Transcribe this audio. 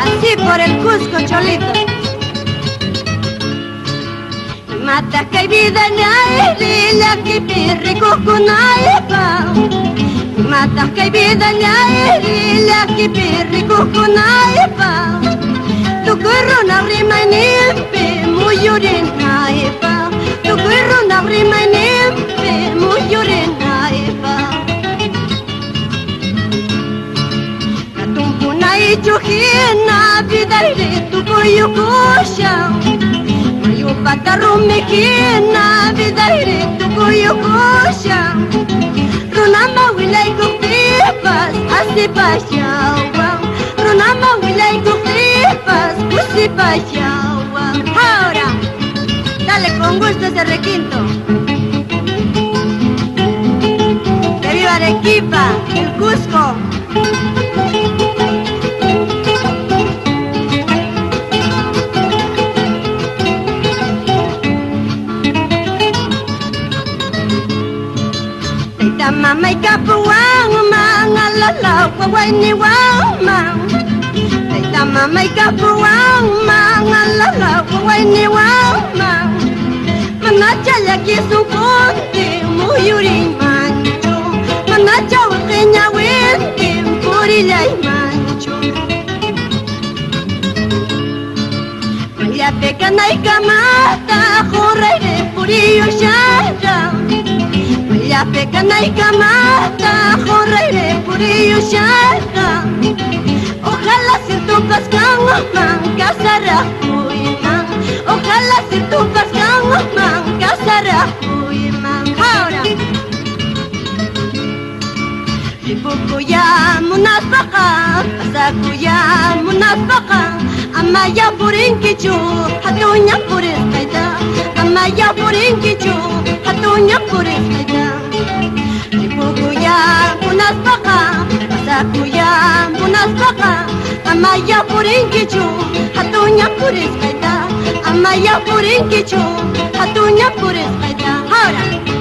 Así por el Cusco, Cholito. Mata que vida na lila que pirri cucunaipa. Mata que vida na lila que pirri cucunaipa. Tu cuerro na rima nimpe muyurinaipa. Tu cuerro na rima nimpe muyurinaipa. Katumpuna ichuhina vida ire tu kuyukusha. Patarumikina vida iritu kuyukusha. Runama wilay kuktipas asipasyawa. Runama wilay kuktipas asipasyawa. Ahora, dale con gusto ese requinto. Que viva Arequipa, el Cusco. Mama ikapuwang mga lalaw kaway ni wamang. Taita mama ikapuwang mga lalaw kaway ni wamang. Manachaya kisungkunti muyuring mancho. Manachaw kinyawinti purilay mancho. Mayape ka na ikamata kuray de puriyo siyada. Yape kanay kamata, correré por ellos ya. Ojalá si tu pascang man, casará man. Ojalá si tu pascang man, casará man. Ahora, Ripukuya munafaka, pasakuya munafaka. Amaya purin kichu, hatunya purin kaida. Amaya purin kichu, hatunya purin kaida. Ripukuya munafaka, pasakuya munafaka. Amaya purin kichu, hatunya purin kaida. Amaya purin kichu, hatunya purin kaida. Ahora.